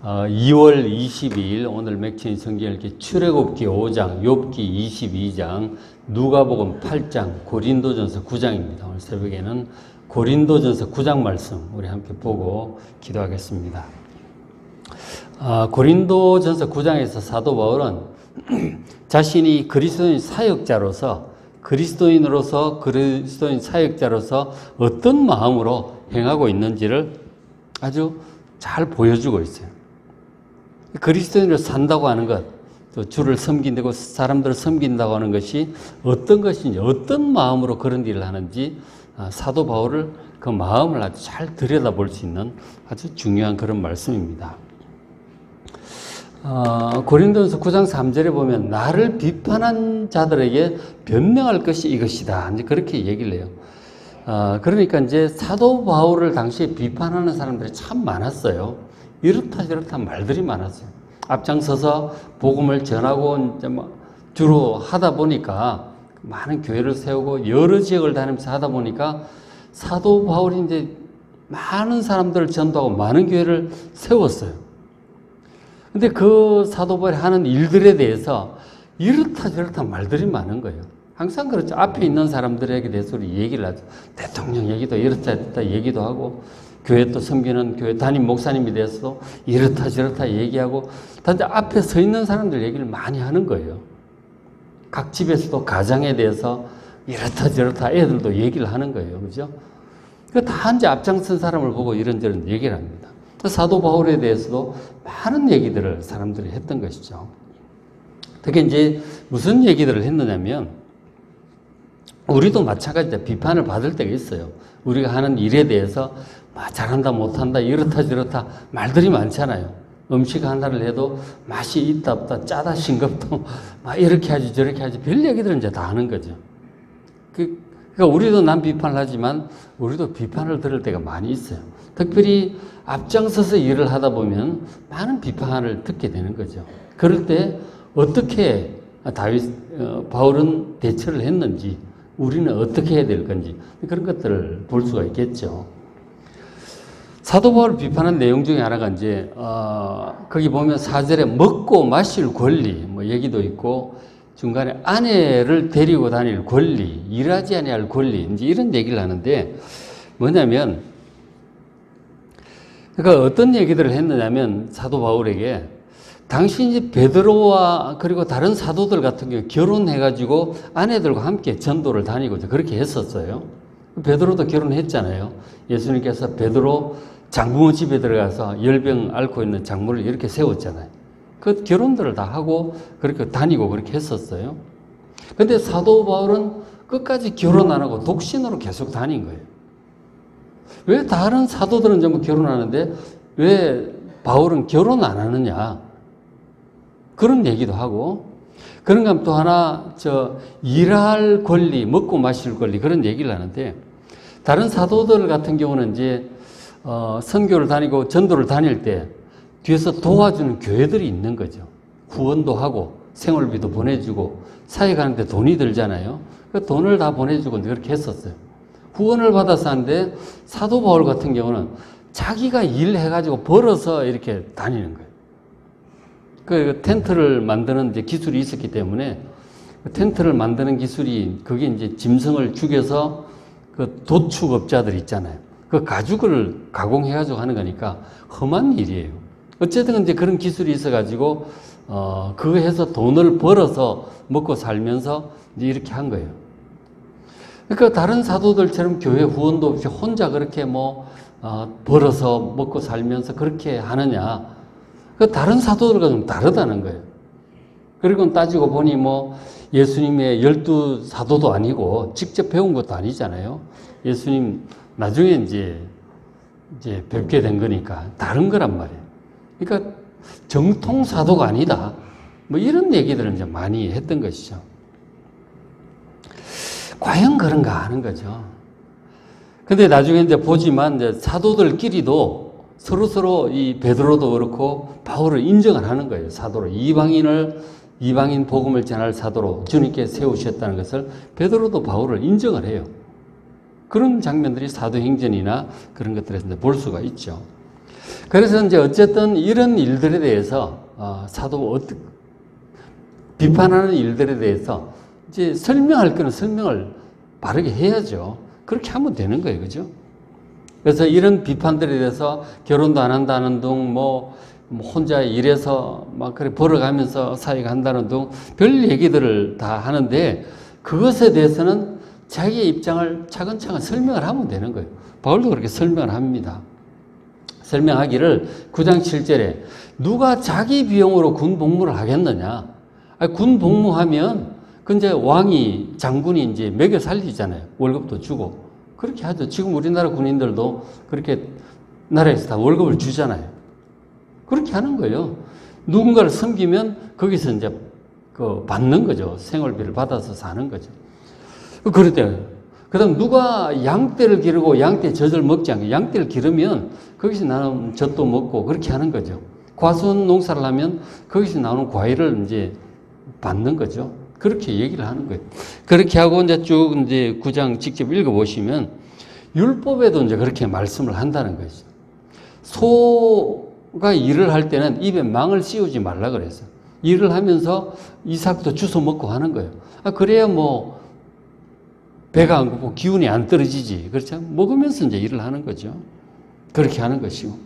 2월 22일 오늘 맥체인 성경 읽기 출애굽기 5장, 욥기 22장, 누가복음 8장, 고린도전서 9장입니다. 오늘 새벽에는 고린도전서 9장 말씀 우리 함께 보고 기도하겠습니다. 고린도전서 9장에서 사도 바울은 자신이 그리스도인 사역자로서 그리스도인 사역자로서 어떤 마음으로 행하고 있는지를 아주 잘 보여주고 있어요. 그리스도인으로 산다고 하는 것, 또 주를 섬긴다고 사람들을 섬긴다고 하는 것이 어떤 것인지, 어떤 마음으로 그런 일을 하는지 사도 바울을 그 마음을 아주 잘 들여다볼 수 있는 아주 중요한 그런 말씀입니다. 고린도전서 9장 3절에 보면 나를 비판한 자들에게 변명할 것이 이것이다. 이제 그렇게 얘기를 해요. 그러니까 이제 사도 바울을 당시에 비판하는 사람들이 참 많았어요. 이렇다 저렇다 말들이 많았어요. 앞장서서 복음을 전하고 이제 주로 하다 보니까 많은 교회를 세우고 여러 지역을 다니면서 하다 보니까 사도 바울이 이제 많은 사람들을 전도하고 많은 교회를 세웠어요. 근데 그 사도 바울이 하는 일들에 대해서 이렇다 저렇다 말들이 많은 거예요. 항상 그렇죠. 앞에 있는 사람들에게 대해서 우리 얘기를 하죠. 대통령 얘기도 이렇다 저렇다 얘기도 하고 교회 또 섬기는 교회 담임 목사님에 대해서도 이렇다 저렇다 얘기하고 단지 앞에 서 있는 사람들 얘기를 많이 하는 거예요. 각 집에서도 가정에 대해서 이렇다 저렇다 애들도 얘기를 하는 거예요. 그죠? 다 이제 앞장선 사람을 보고 이런저런 얘기를 합니다. 사도 바울에 대해서도 많은 얘기들을 사람들이 했던 것이죠. 특히 이제 무슨 얘기들을 했느냐면 우리도 마찬가지로 비판을 받을 때가 있어요. 우리가 하는 일에 대해서 잘한다 못한다 이렇다 저렇다 말들이 많잖아요. 음식 하나를 해도 맛이 있다 없다 짜다 싱겁다 이렇게 하지 저렇게 하지 별 얘기들은 이제 다 하는 거죠. 그러니까 우리도 남 비판을 하지만 우리도 비판을 들을 때가 많이 있어요. 특별히 앞장서서 일을 하다 보면 많은 비판을 듣게 되는 거죠. 그럴 때 어떻게 바울은 대처를 했는지 우리는 어떻게 해야 될 건지 그런 것들을 볼 수가 있겠죠. 사도 바울을 비판한 내용 중에 하나가 이제 거기 보면 4절에 먹고 마실 권리 얘기도 있고 중간에 아내를 데리고 다닐 권리, 일하지 아니할 권리 이제 이런 얘기를 하는데 뭐냐면 그러니까 어떤 얘기들을 했느냐면 사도 바울에게 당신이 베드로와 그리고 다른 사도들 같은 경우 결혼해가지고 아내들과 함께 전도를 다니고 그렇게 했었어요. 베드로도 결혼했잖아요. 예수님께서 베드로 장부모 집에 들어가서 열병 앓고 있는 장모를 이렇게 세웠잖아요. 그 결혼들을 다 하고 그렇게 다니고 그렇게 했었어요. 근데 사도 바울은 끝까지 결혼 안 하고 독신으로 계속 다닌 거예요. 왜 다른 사도들은 전부 결혼하는데 왜 바울은 결혼 안 하느냐? 그런 얘기도 하고 그런가 하면 또 하나 일할 권리, 먹고 마실 권리 그런 얘기를 하는데 다른 사도들 같은 경우는 이제 선교를 다니고 전도를 다닐 때 뒤에서 도와주는 교회들이 있는 거죠. 후원도 하고 생활비도 보내주고 사역하는데 돈이 들잖아요. 그 돈을 다 보내주고 그렇게 했었어요. 후원을 받아서 하는데 사도 바울 같은 경우는 자기가 일해가지고 벌어서 이렇게 다니는 거예요. 그 텐트를 만드는 이제 기술이 있었기 때문에 그 텐트를 만드는 기술이 그게 이제 짐승을 죽여서 그 도축업자들 있잖아요. 그 가죽을 가공해가지고 하는 거니까 험한 일이에요. 어쨌든 이제 그런 기술이 있어가지고 그거 해서 돈을 벌어서 먹고 살면서 이제 이렇게 한 거예요. 그러니까 다른 사도들처럼 교회 후원도 없이 혼자 그렇게 벌어서 먹고 살면서 그렇게 하느냐. 그 다른 사도들과 좀 다르다는 거예요. 그리고 따지고 보니 예수님의 12사도도 아니고 직접 배운 것도 아니잖아요. 예수님 나중에 이제 뵙게 된 거니까 다른 거란 말이에요. 그러니까 정통 사도가 아니다. 이런 얘기들을 이제 많이 했던 것이죠. 과연 그런가 하는 거죠. 근데 나중에 이제 보지만 이제 사도들끼리도 서로 이 베드로도 그렇고 바울을 인정을 하는 거예요. 사도로 이방인 복음을 전할 사도로 주님께 세우셨다는 것을 베드로도 바울을 인정을 해요. 그런 장면들이 사도행전이나 그런 것들에서 볼 수가 있죠. 그래서 이제 어쨌든 이런 일들에 대해서 비판하는 일들에 대해서 이제 설명할 거는 설명을 바르게 해야죠. 그렇게 하면 되는 거예요, 그죠? 그래서 이런 비판들에 대해서 결혼도 안 한다는 둥, 뭐 혼자 일해서 막 그래 벌어가면서 사회가 한다는 둥, 별 얘기들을 다 하는데 그것에 대해서는 자기의 입장을 차근차근 설명을 하면 되는 거예요. 바울도 그렇게 설명을 합니다. 설명하기를 9장 7절에 누가 자기 비용으로 군 복무를 하겠느냐? 아니, 군 복무하면 그 이제 왕이 장군이 이제 먹여 살리잖아요. 월급도 주고 그렇게 하죠. 지금 우리나라 군인들도 그렇게 나라에서 다 월급을 주잖아요. 그렇게 하는 거예요. 누군가를 섬기면 거기서 이제 그 받는 거죠. 생활비를 받아서 사는 거죠. 그럴 때, 그 다음 누가 양떼를 기르고 양떼 젖을 먹지 않게 양떼를 기르면 거기서 나는 젖도 먹고 그렇게 하는 거죠. 과수원 농사를 하면 거기서 나오는 과일을 이제 받는 거죠. 그렇게 얘기를 하는 거예요. 그렇게 하고 이제 쭉 이제 9장 직접 읽어보시면 율법에도 이제 그렇게 말씀을 한다는 거죠. 소가 일을 할 때는 입에 망을 씌우지 말라 그랬어요. 일을 하면서 이삭도 주워 먹고 하는 거예요. 그래야 뭐 배가 안 고프고 기운이 안 떨어지지. 그렇죠? 먹으면서 이제 일을 하는 거죠. 그렇게 하는 것이고.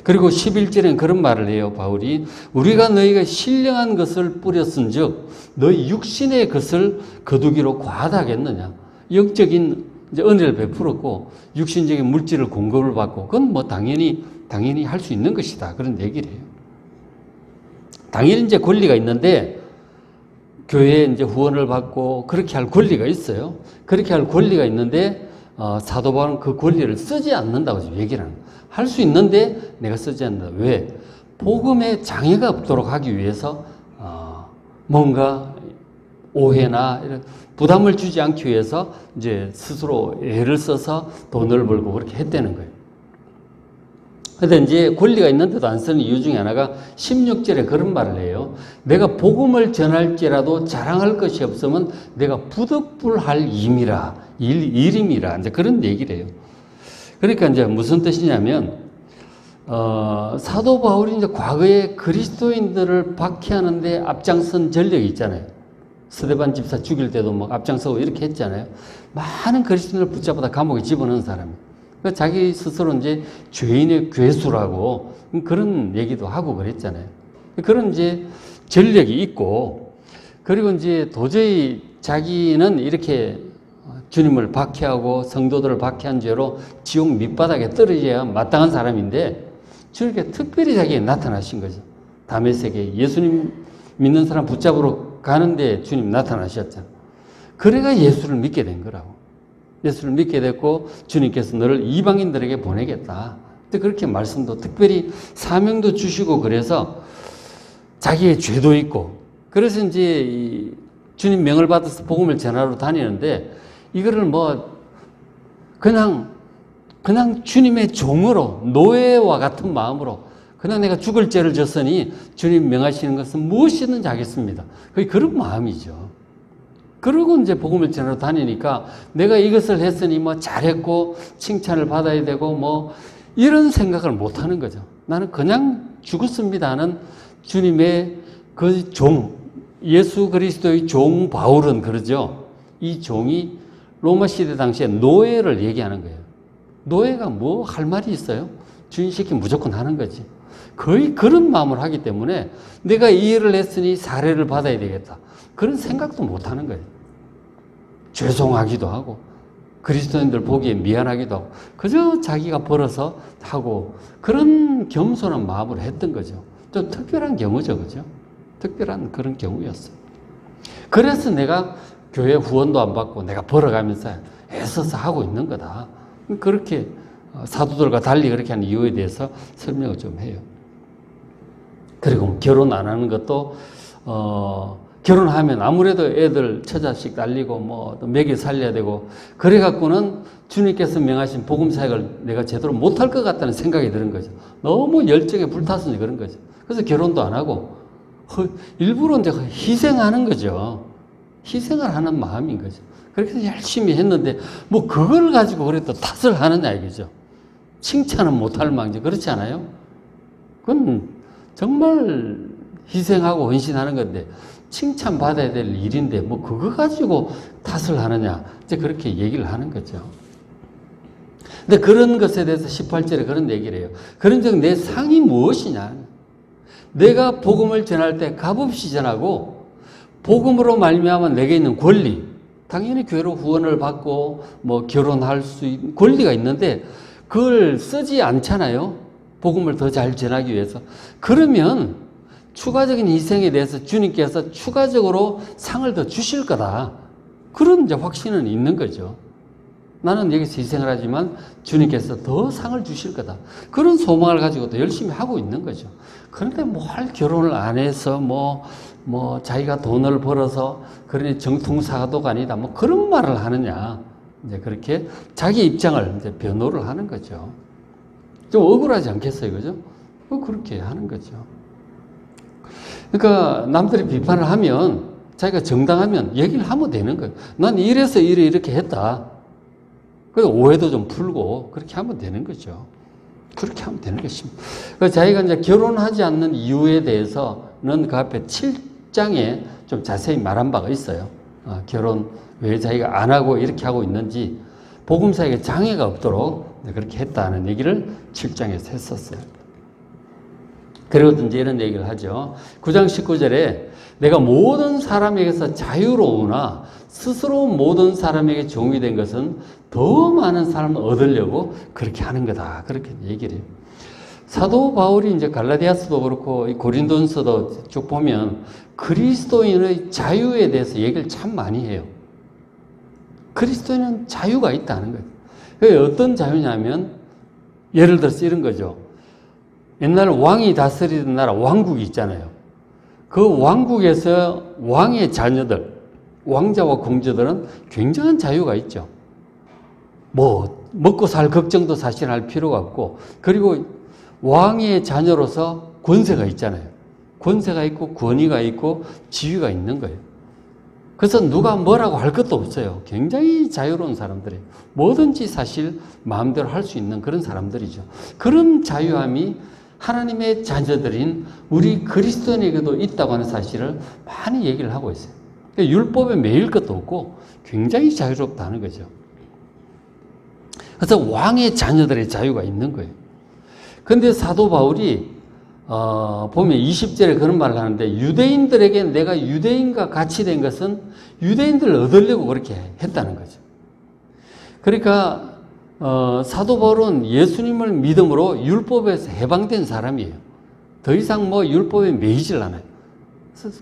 그리고 11절에는 그런 말을 해요, 바울이. 우리가 너희가 신령한 것을 뿌렸은 즉, 너희 육신의 것을 거두기로 과하다겠느냐. 영적인 이제 은혜를 베풀었고, 육신적인 물질을 공급을 받고, 그건 뭐 당연히 할 수 있는 것이다. 그런 얘기를 해요. 당연히 이제 권리가 있는데, 교회에 이제 후원을 받고, 그렇게 할 권리가 있어요. 그렇게 할 권리가 있는데, 사도 바울은 그 권리를 쓰지 않는다고 얘기를 하는 거예요. 할 수 있는데 내가 쓰지 않는다. 왜? 복음에 장애가 없도록 하기 위해서 뭔가 오해나 이런 부담을 주지 않기 위해서 이제 스스로 애를 써서 돈을 벌고 그렇게 했다는 거예요. 그런데 이제 권리가 있는데도 안 쓰는 이유 중에 하나가 16절에 그런 말을 해요. 내가 복음을 전할지라도 자랑할 것이 없으면 내가 부득불할 일임이라. 이제 그런 얘기를 해요. 그러니까 이제 무슨 뜻이냐면, 사도 바울이 이제 과거에 그리스도인들을 박해하는데 앞장선 전력이 있잖아요. 스데반 집사 죽일 때도 막 앞장서고 이렇게 했잖아요. 많은 그리스도인을 붙잡아다 감옥에 집어넣은 사람이에요. 그러니까 자기 스스로 이제 죄인의 괴수라고 그런 얘기도 하고 그랬잖아요. 그런 이제 전력이 있고, 그리고 이제 도저히 자기는 이렇게 주님을 박해하고 성도들을 박해한 죄로 지옥 밑바닥에 떨어져야 마땅한 사람인데 주님께 특별히 자기에 나타나신 거죠. 다메섹에 예수님 믿는 사람 붙잡으러 가는데 주님 나타나셨잖아요. 그래가 예수를 믿게 된 거라고. 예수를 믿게 됐고 주님께서 너를 이방인들에게 보내겠다. 그렇게 말씀도 특별히 사명도 주시고 그래서 자기의 죄도 있고 그래서 이제 주님 명을 받아서 복음을 전하러 다니는데 이거를 뭐 그냥 주님의 종으로 노예와 같은 마음으로 그냥 내가 죽을 죄를 졌으니 주님 명하시는 것은 무엇이든지 하겠습니다. 거의 그런 마음이죠. 그러고 이제 복음을 전하러 다니니까 내가 이것을 했으니 뭐 잘했고 칭찬을 받아야 되고 뭐 이런 생각을 못 하는 거죠. 나는 그냥 죽었습니다 하는 주님의 그 종, 예수 그리스도의 종 바울은 그러죠. 이 종이 로마 시대 당시에 노예를 얘기하는 거예요. 노예가 뭐 할 말이 있어요? 주인 시키면 무조건 하는 거지. 거의 그런 마음을 하기 때문에 내가 이 일을 했으니 사례를 받아야 되겠다. 그런 생각도 못 하는 거예요. 죄송하기도 하고 그리스도인들 보기에 미안하기도 하고 그저 자기가 벌어서 하고 그런 겸손한 마음으로 했던 거죠. 좀 특별한 경우죠. 그죠? 특별한 그런 경우였어요. 그래서 내가 교회 후원도 안 받고 내가 벌어가면서 애써서 하고 있는 거다. 그렇게 사도들과 달리 그렇게 하는 이유에 대해서 설명을 좀 해요. 그리고 결혼 안 하는 것도 결혼하면 아무래도 애들 처자식 날리고 뭐 먹여 살려야 되고 그래갖고는 주님께서 명하신 복음 사역을 내가 제대로 못할 것 같다는 생각이 드는 거죠. 너무 열정에 불탔으니 그런 거죠. 그래서 결혼도 안 하고 일부러 이제 희생하는 거죠. 희생을 하는 마음인 거죠. 그렇게 해서 열심히 했는데 뭐 그걸 가지고 그래도 탓을 하느냐 이거죠. 칭찬은 못할 망정 그렇지 않아요? 그건 정말 희생하고 헌신하는 건데 칭찬받아야 될 일인데 뭐 그거 가지고 탓을 하느냐, 이제 그렇게 얘기를 하는 거죠. 근데 그런 것에 대해서 18절에 그런 얘기를 해요. 그런즉 내 상이 무엇이냐? 내가 복음을 전할 때 값없이 전하고 복음으로 말미암아 내게 있는 권리, 당연히 교회로 후원을 받고 뭐 결혼할 수 있는 권리가 있는데 그걸 쓰지 않잖아요. 복음을 더 잘 전하기 위해서. 그러면 추가적인 희생에 대해서 주님께서 추가적으로 상을 더 주실 거다. 그런 이제 확신은 있는 거죠. 나는 여기서 희생을 하지만 주님께서 더 상을 주실 거다. 그런 소망을 가지고 또 열심히 하고 있는 거죠. 그런데 뭘 결혼을 안 해서 뭐 자기가 돈을 벌어서 그러니 정통사도가 아니다. 뭐 그런 말을 하느냐. 이제 그렇게 자기 입장을 이제 변호를 하는 거죠. 좀 억울하지 않겠어요, 그죠? 그렇게 하는 거죠. 그러니까 남들이 비판을 하면 자기가 정당하면 얘기를 하면 되는 거예요. 난 이래서 이렇게 했다. 그래서 오해도 좀 풀고 그렇게 하면 되는 거죠. 그렇게 하면 되는 것입니다. 자기가 이제 결혼하지 않는 이유에 대해서는 그 앞에 7장에 좀 자세히 말한 바가 있어요. 결혼 왜 자기가 안 하고 이렇게 하고 있는지 복음사에게 장애가 없도록 그렇게 했다는 얘기를 7장에서 했었어요. 그리고 이제 이런 얘기를 하죠. 9장 19절에 내가 모든 사람에게서 자유로우나 스스로 모든 사람에게 종이 된 것은 더 많은 사람을 얻으려고 그렇게 하는 거다. 그렇게 얘기를 해요. 사도 바울이 이제 갈라디아서도 그렇고 고린도전서도 쭉 보면 그리스도인의 자유에 대해서 얘기를 참 많이 해요. 그리스도인은 자유가 있다는 거예요. 그게 어떤 자유냐면 예를 들어서 이런 거죠. 옛날 왕이 다스리던 나라 왕국이 있잖아요. 그 왕국에서 왕의 자녀들, 왕자와 공주들은 굉장한 자유가 있죠. 뭐 먹고 살 걱정도 사실 할 필요가 없고, 그리고 왕의 자녀로서 권세가 있잖아요. 권세가 있고 권위가 있고 지위가 있는 거예요. 그래서 누가 뭐라고 할 것도 없어요. 굉장히 자유로운 사람들이에요. 뭐든지 사실 마음대로 할 수 있는 그런 사람들이죠. 그런 자유함이 하나님의 자녀들인 우리 그리스도인에게도 있다고 하는 사실을 많이 얘기를 하고 있어요. 율법에 매일 것도 없고 굉장히 자유롭다는 거죠. 그래서 왕의 자녀들의 자유가 있는 거예요. 그런데 사도 바울이 보면 20절에 그런 말을 하는데 유대인들에게 내가 유대인과 같이 된 것은 유대인들을 얻으려고 그렇게 했다는 거죠. 그러니까 사도 바울은 예수님을 믿음으로 율법에서 해방된 사람이에요. 더 이상 뭐 율법에 매이질 않아요.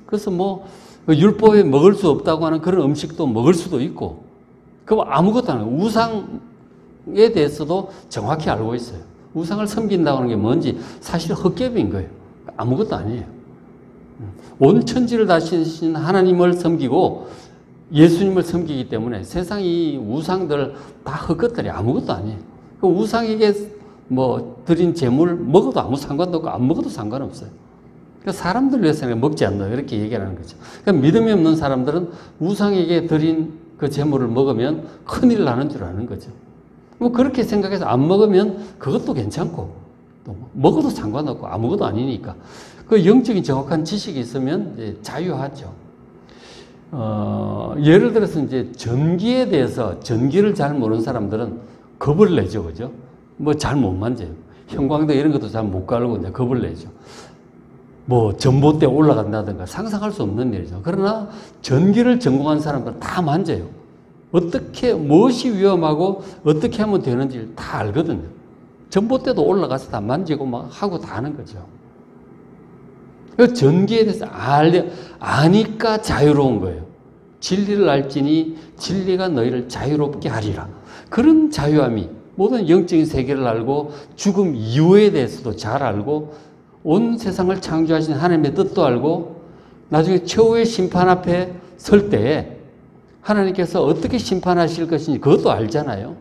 그래서 뭐 율법에 먹을 수 없다고 하는 그런 음식도 먹을 수도 있고, 그럼 아무것도 안 해요. 우상에 대해서도 정확히 알고 있어요. 우상을 섬긴다고 하는 게 뭔지 사실 헛개비인 거예요. 아무것도 아니에요. 온 천지를 다스리신 하나님을 섬기고 예수님을 섬기기 때문에 세상 이 우상들 다 헛것들이 아무것도 아니에요. 그 우상에게 뭐 드린 재물 먹어도 아무 상관도 없고 안 먹어도 상관없어요. 그러니까 사람들 위해서는 먹지 않는다 이렇게 얘기하는 거죠. 그러니까 믿음이 없는 사람들은 우상에게 드린 그 재물을 먹으면 큰일 나는 줄 아는 거죠. 뭐 그렇게 생각해서 안 먹으면 그것도 괜찮고 또 먹어도 상관없고 아무것도 아니니까 그 영적인 정확한 지식이 있으면 이제 자유하죠. 예를 들어서 이제 전기에 대해서 전기를 잘 모르는 사람들은 겁을 내죠, 그죠? 뭐 잘 못 만져요. 형광등 이런 것도 잘 못 갈고 이제 겁을 내죠. 뭐 전봇대 올라간다든가 상상할 수 없는 일이죠. 그러나 전기를 전공한 사람들은 다 만져요. 어떻게 무엇이 위험하고 어떻게 하면 되는지 다 알거든요. 전봇대도 올라가서 다 만지고 막 하고 다 하는 거죠. 그 전기에 대해서 아니까 자유로운 거예요. 진리를 알지니 진리가 너희를 자유롭게 하리라. 그런 자유함이 모든 영적인 세계를 알고 죽음 이후에 대해서도 잘 알고 온 세상을 창조하신 하나님의 뜻도 알고 나중에 최후의 심판 앞에 설 때에 하나님께서 어떻게 심판하실 것인지 그것도 알잖아요.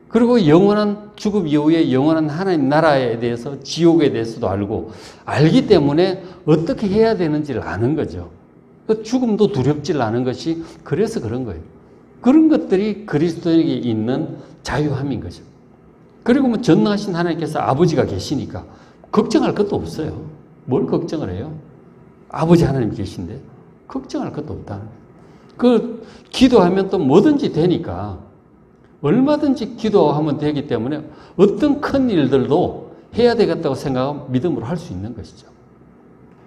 그리고 영원한 죽음 이후에 영원한 하나님 나라에 대해서 지옥에 대해서도 알기 때문에 어떻게 해야 되는지를 아는 거죠. 죽음도 두렵질 않은 것이 그래서 그런 거예요. 그런 것들이 그리스도인에게 있는 자유함인 거죠. 그리고 뭐 전능하신 하나님께서 아버지가 계시니까 걱정할 것도 없어요. 뭘 걱정을 해요? 아버지 하나님 계신데 걱정할 것도 없다는 거예요. 그 기도하면 또 뭐든지 되니까 얼마든지 기도하면 되기 때문에 어떤 큰 일들도 해야 되겠다고 생각하면 믿음으로 할 수 있는 것이죠.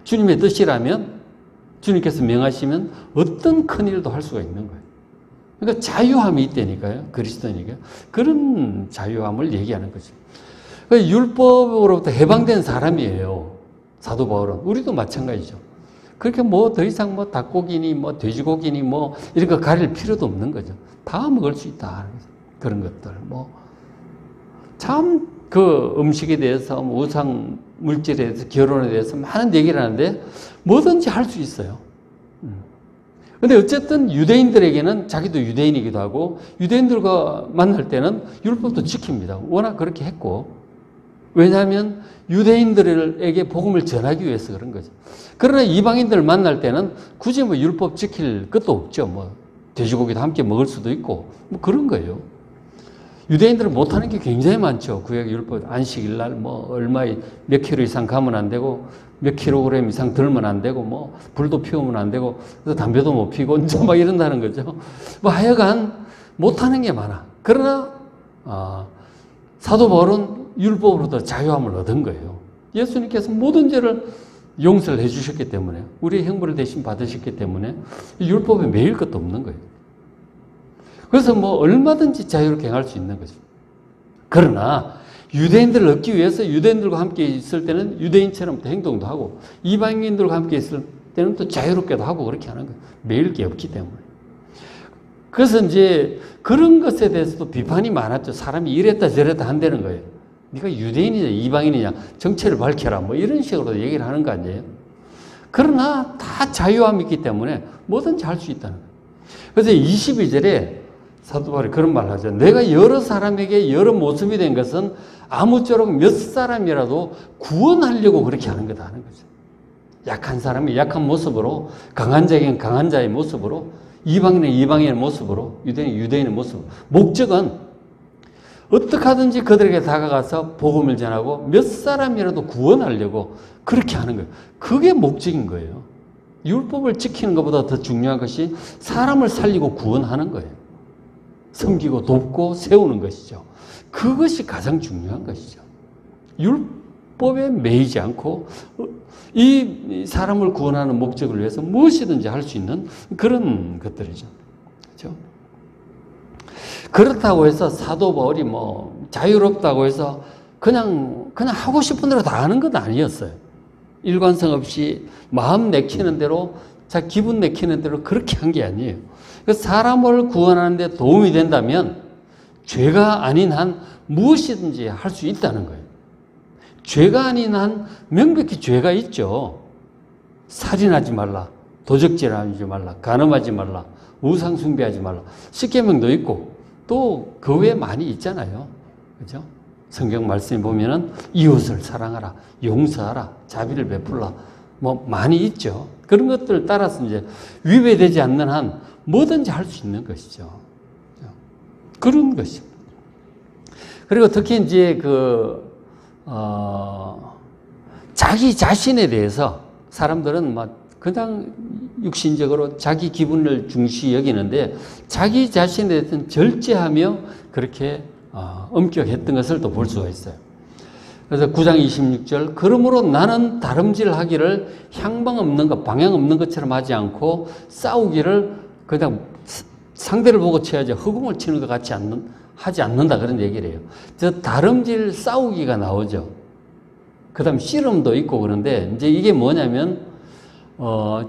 주님의 뜻이라면 주님께서 명하시면 어떤 큰 일도 할 수가 있는 거예요. 그러니까 자유함이 있다니까요. 그리스도니까. 그런 자유함을 얘기하는 거죠. 그러니까 율법으로부터 해방된 사람이에요. 사도 바울은. 우리도 마찬가지죠. 그렇게 뭐 더 이상 뭐 닭고기니 뭐 돼지고기니 뭐 이런 거 가릴 필요도 없는 거죠. 다 먹을 수 있다. 그런 것들. 뭐 참 그 음식에 대해서 우상 물질에 대해서 결혼에 대해서 많은 얘기를 하는데 뭐든지 할 수 있어요. 근데 어쨌든 유대인들에게는 자기도 유대인이기도 하고 유대인들과 만날 때는 율법도 지킵니다. 워낙 그렇게 했고. 왜냐하면 유대인들에게 복음을 전하기 위해서 그런 거죠. 그러나 이방인들을 만날 때는 굳이 뭐 율법 지킬 것도 없죠. 뭐 돼지고기도 함께 먹을 수도 있고 뭐 그런 거예요. 유대인들은 못하는 게 굉장히 많죠. 구약 율법 안식일 날 뭐 얼마에 몇 킬로 이상 가면 안 되고 몇 킬로그램 이상 들면 안 되고 뭐 불도 피우면 안 되고 그래서 담배도 못 피고 이제 막 이런다는 거죠. 뭐 하여간 못하는 게 많아. 그러나 사도 바울은 율법으로부터 자유함을 얻은 거예요. 예수님께서 모든 죄를 용서를 해주셨기 때문에 우리의 형벌을 대신 받으셨기 때문에 율법에 매일 것도 없는 거예요. 그래서 뭐 얼마든지 자유롭게 행할 수 있는 거죠. 그러나 유대인들을 얻기 위해서 유대인들과 함께 있을 때는 유대인처럼 행동도 하고 이방인들과 함께 있을 때는 또 자유롭게도 하고 그렇게 하는 거예요. 매일 게 없기 때문에. 그래서 이제 그런 것에 대해서도 비판이 많았죠. 사람이 이랬다 저랬다 한다는 거예요. 네가 유대인이냐 이방인이냐 정체를 밝혀라 뭐 이런 식으로 얘기를 하는 거 아니에요. 그러나 다 자유함이 있기 때문에 뭐든지 할 수 있다는 거예요. 그래서 22절에 사도 바울이 그런 말을 하죠. 내가 여러 사람에게 여러 모습이 된 것은 아무쪼록 몇 사람이라도 구원하려고 그렇게 하는 거다 하는 거죠. 약한 사람이 약한 모습으로 강한 자에게는 강한 자의 모습으로 이방인은 이방인의 모습으로 유대인은 유대인의 모습으로 목적은 어떻게 하든지 그들에게 다가가서 복음을 전하고 몇 사람이라도 구원하려고 그렇게 하는 거예요. 그게 목적인 거예요. 율법을 지키는 것보다 더 중요한 것이 사람을 살리고 구원하는 거예요. 섬기고 돕고 세우는 것이죠. 그것이 가장 중요한 것이죠. 율법에 매이지 않고 이 사람을 구원하는 목적을 위해서 무엇이든지 할 수 있는 그런 것들이죠. 그렇죠? 그렇다고 해서 사도 바울이 뭐 자유롭다고 해서 그냥 하고 싶은 대로 다 하는 건 아니었어요. 일관성 없이 마음 내키는 대로 자 기분 내키는 대로 그렇게 한 게 아니에요. 사람을 구원하는 데 도움이 된다면 죄가 아닌 한 무엇이든지 할 수 있다는 거예요. 죄가 아닌 한 명백히 죄가 있죠. 살인하지 말라, 도적질하지 말라, 간음하지 말라, 우상 숭배하지 말라. 십계명도 있고 또 그 외에 많이 있잖아요. 그죠? 성경 말씀에 보면은 이웃을 사랑하라, 용서하라, 자비를 베풀라. 뭐 많이 있죠. 그런 것들을 따라서 이제 위배되지 않는 한 뭐든지 할 수 있는 것이죠. 그런 것이죠. 그리고 특히 이제 자기 자신에 대해서 사람들은 막 그냥 육신적으로 자기 기분을 중시 여기는데 자기 자신에 대해서는 절제하며 그렇게 엄격했던 것을 또 볼 수가 있어요. 그래서 9장 26절 그러므로 나는 다름질하기를 향방 없는 것, 방향 없는 것처럼 하지 않고 싸우기를 그냥 상대를 보고 쳐야지 허공을 치는 것 같이 하지 않는다 그런 얘기를 해요. 저 다름질 싸우기가 나오죠. 그 다음 씨름도 있고 그런데 이제 이게 뭐냐면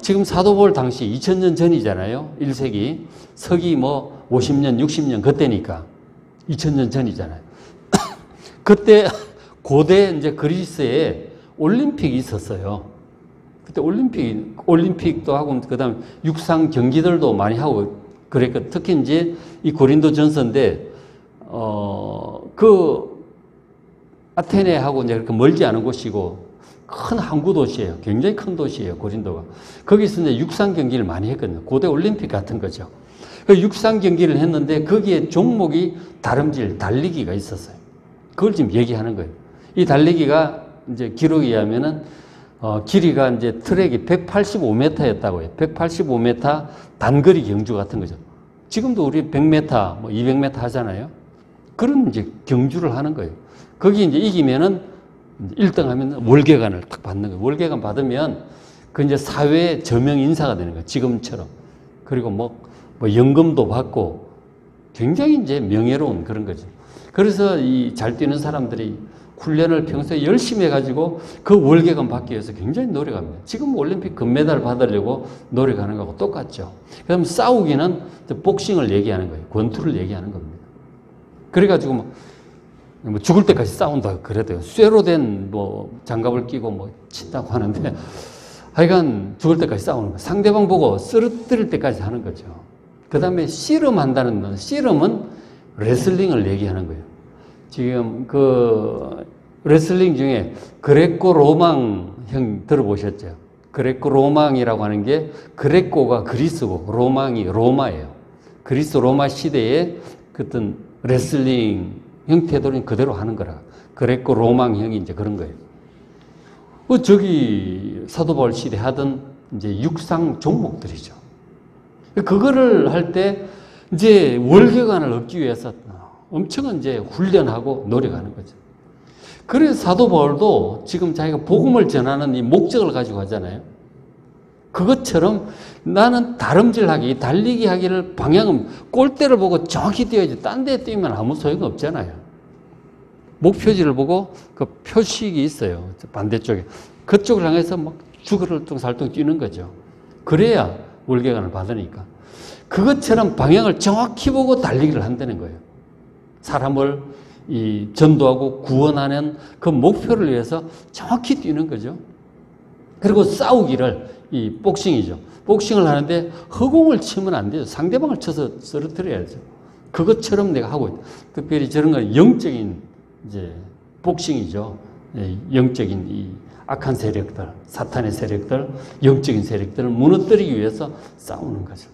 지금 사도 바울 당시 2000년 전이잖아요. 1세기 서기 뭐 50년 60년 그때니까 2000년 전이잖아요. 그때 고대 이제 그리스에 올림픽이 있었어요. 그때 올림픽도 하고 그다음 육상 경기들도 많이 하고 그랬고 특히 이제 이 고린도 전서인데 그 아테네하고 이제 그렇게 멀지 않은 곳이고 큰 항구 도시예요. 굉장히 큰 도시예요. 고린도가. 거기서 이제 육상 경기를 많이 했거든요. 고대 올림픽 같은 거죠. 그 육상 경기를 했는데 거기에 종목이 다름질, 달리기가 있었어요. 그걸 지금 얘기하는 거예요. 이 달리기가 이제 기록에 의하면은 길이가 이제 트랙이 185m였다고 해요. 185m 단거리 경주 같은 거죠. 지금도 우리 100m, 뭐 200m 하잖아요. 그런 이제 경주를 하는 거예요. 거기 이제 이기면은 1등 하면 월계관을 딱 받는 거예요. 월계관 받으면 그 이제 사회 저명 인사가 되는 거예요. 지금처럼. 그리고 뭐 연금도 받고 굉장히 이제 명예로운 그런 거죠. 그래서 이 잘 뛰는 사람들이 훈련을 평소에 열심히 해가지고 그 월계관 받기 위해서 굉장히 노력합니다. 지금 올림픽 금메달 받으려고 노력하는 거하고 똑같죠. 그럼 싸우기는 복싱을 얘기하는 거예요. 권투를 얘기하는 겁니다. 그래가지고 뭐 죽을 때까지 싸운다 그래도요. 쇠로 된 뭐 장갑을 끼고 뭐 친다고 하는데 하여간 죽을 때까지 싸우는 거예요. 상대방 보고 쓰러뜨릴 때까지 하는 거죠. 그 다음에 씨름한다는 건, 씨름은 레슬링을 얘기하는 거예요. 지금 그 레슬링 중에 그레코 로망형 들어보셨죠? 그레코 로망이라고 하는 게 그레코가 그리스고 로망이 로마예요. 그리스 로마 시대에 어떤 레슬링 형태들은 그대로 하는 거라. 그레코 로망형이 이제 그런 거예요. 저기 사도 바울 시대 하던 이제 육상 종목들이죠. 그거를 할 때 이제 월계관을 얻기 위해서 엄청 이제 훈련하고 노력하는 거죠. 그래서 사도 바울도 지금 자기가 복음을 전하는 이 목적을 가지고 하잖아요. 그것처럼 나는 다름질하기, 달리기 하기를 방향은 골대를 보고 정확히 뛰어야지. 딴 데 뛰면 아무 소용 없잖아요. 목표지를 보고 그 표식이 있어요. 반대쪽에. 그쪽을 향해서 막 죽을뚱살뚱 뛰는 거죠. 그래야 월계관을 받으니까. 그것처럼 방향을 정확히 보고 달리기를 한다는 거예요. 사람을 이 전도하고 구원하는 그 목표를 위해서 정확히 뛰는 거죠. 그리고 싸우기를 이 복싱이죠. 복싱을 하는데 허공을 치면 안 되죠. 상대방을 쳐서 쓰러뜨려야죠. 그것처럼 내가 하고 있다. 특별히 저런 건 영적인 이제 복싱이죠. 영적인 이 악한 세력들, 사탄의 세력들, 영적인 세력들을 무너뜨리기 위해서 싸우는 거죠.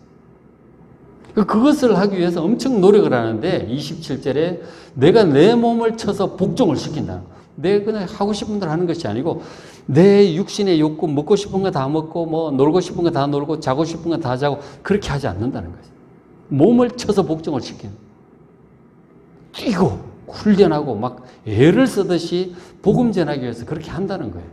그것을 하기 위해서 엄청 노력을 하는데 27절에 내가 내 몸을 쳐서 복종을 시킨다. 내가 그냥 하고 싶은 대로 하는 것이 아니고 내 육신의 욕구, 먹고 싶은 거 다 먹고 뭐 놀고 싶은 거 다 놀고 자고 싶은 거 다 자고 그렇게 하지 않는다는 거죠. 몸을 쳐서 복종을 시키는. 뛰고 훈련하고 막 애를 쓰듯이 복음 전하기 위해서 그렇게 한다는 거예요.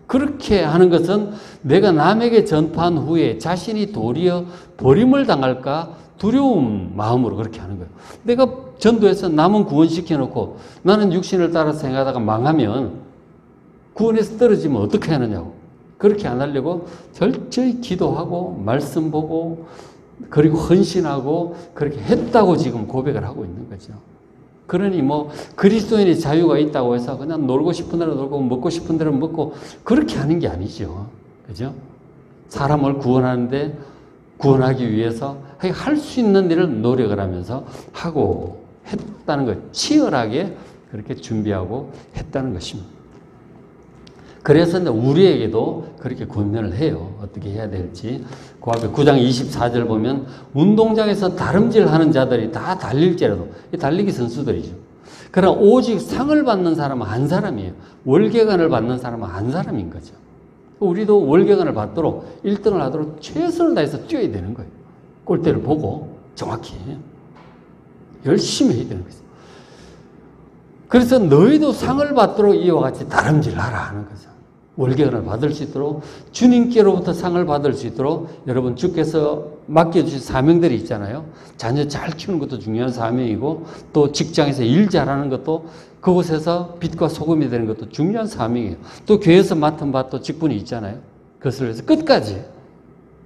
그렇게 하는 것은 내가 남에게 전파한 후에 자신이 도리어 버림을 당할까 두려운 마음으로 그렇게 하는 거예요. 내가 전도해서 남은 구원시켜놓고 나는 육신을 따라서 행하다가 망하면 구원에서 떨어지면 어떻게 하느냐고. 그렇게 안 하려고 철저히 기도하고 말씀 보고 그리고 헌신하고 그렇게 했다고 지금 고백을 하고 있는 거죠. 그러니 뭐 그리스도인의 자유가 있다고 해서 그냥 놀고 싶은 대로 놀고 먹고 싶은 대로 먹고 그렇게 하는 게 아니죠. 그죠? 사람을 구원하는데 구원하기 위해서 할 수 있는 일을 노력을 하면서 하고 했다는 것. 치열하게 그렇게 준비하고 했다는 것입니다. 그래서 이제 우리에게도 그렇게 권면을 해요. 어떻게 해야 될지. 그 앞에 9장 24절 보면 운동장에서 다름질하는 자들이 다 달릴지라도 달리기 선수들이죠. 그러나 오직 상을 받는 사람은 한 사람이에요. 월계관을 받는 사람은 한 사람인 거죠. 우리도 월계관을 받도록 1등을 하도록 최선을 다해서 뛰어야 되는 거예요. 골대를 보고 정확히 열심히 해야 되는 거죠. 그래서 너희도 상을 받도록 이와 같이 다름질하라 하는 거죠. 월계관을 받을 수 있도록 주님께로부터 상을 받을 수 있도록 여러분 주께서 맡겨주신 사명들이 있잖아요. 자녀 잘 키우는 것도 중요한 사명이고 또 직장에서 일 잘하는 것도 그곳에서 빛과 소금이 되는 것도 중요한 사명이에요. 또 교회에서 맡은 바 또 직분이 있잖아요. 그것을 위해서 끝까지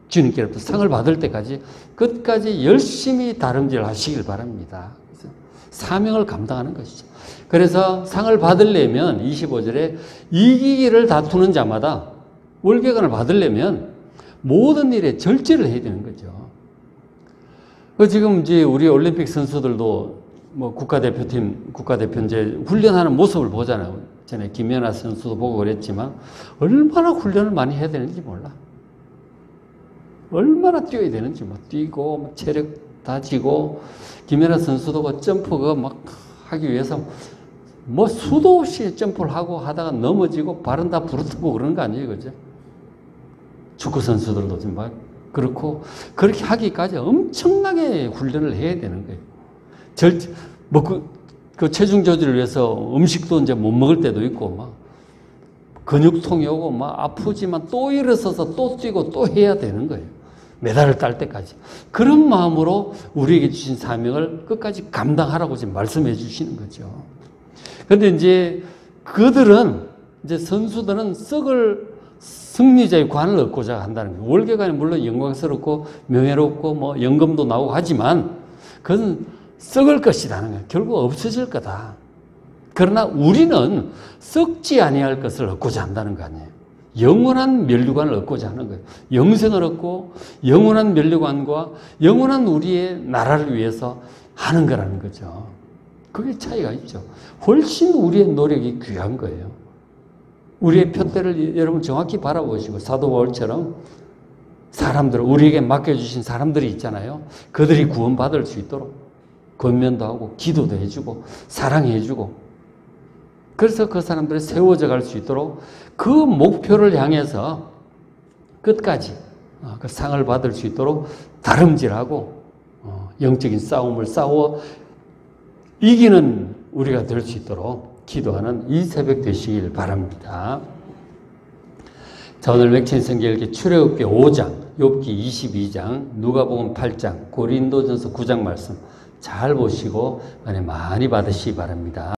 주님께로부터 상을 받을 때까지 끝까지 열심히 다름질 하시길 바랍니다. 그래서 사명을 감당하는 것이죠. 그래서 상을 받으려면 25절에 이기기를 다투는 자마다 월계관을 받으려면 모든 일에 절제를 해야 되는 거죠. 지금 이제 우리 올림픽 선수들도 뭐 국가대표 이제 훈련하는 모습을 보잖아요. 전에 김연아 선수도 보고 그랬지만 얼마나 훈련을 많이 해야 되는지 몰라. 얼마나 뛰어야 되는지 뭐 뛰고 체력 다지고 김연아 선수도 그 점프 막 하기 위해서 뭐 수도 없이 점프를 하고 하다가 넘어지고 발은 다 부르트고 그러는 거 아니에요, 그죠? 축구 선수들도 정말 그렇고 그렇게 하기까지 엄청나게 훈련을 해야 되는 거예요. 그 체중 조절을 위해서 음식도 이제 못 먹을 때도 있고 막 근육통이 오고 막 아프지만 또 일어서서 또 뛰고 또 해야 되는 거예요. 메달을 딸 때까지. 그런 마음으로 우리에게 주신 사명을 끝까지 감당하라고 지금 말씀해 주시는 거죠. 근데 이제 그들은, 이제 선수들은 썩을 승리자의 관을 얻고자 한다는 거예요. 월계관이 물론 영광스럽고 명예롭고 뭐 연금도 나오고 하지만 그건 썩을 것이라는 거예요. 결국 없어질 거다. 그러나 우리는 썩지 아니할 것을 얻고자 한다는 거 아니에요. 영원한 면류관을 얻고자 하는 거예요. 영생을 얻고 영원한 면류관과 영원한 우리의 나라를 위해서 하는 거라는 거죠. 그게 차이가 있죠. 훨씬 우리의 노력이 귀한 거예요. 우리의 표대를 여러분 정확히 바라보시고 사도 바울처럼 사람들, 우리에게 맡겨주신 사람들이 있잖아요. 그들이 구원받을 수 있도록 권면도 하고 기도도 해주고 사랑해주고 그래서 그 사람들이 세워져 갈 수 있도록 그 목표를 향해서 끝까지 그 상을 받을 수 있도록 다름질하고 영적인 싸움을 싸워 이기는 우리가 될 수 있도록 기도하는 이 새벽 되시길 바랍니다. 자, 오늘 맺힌 성경 읽기 출애굽기 5장, 욥기 22장, 누가복음 8장, 고린도전서 9장 말씀 잘 보시고 은혜 많이 받으시기 바랍니다.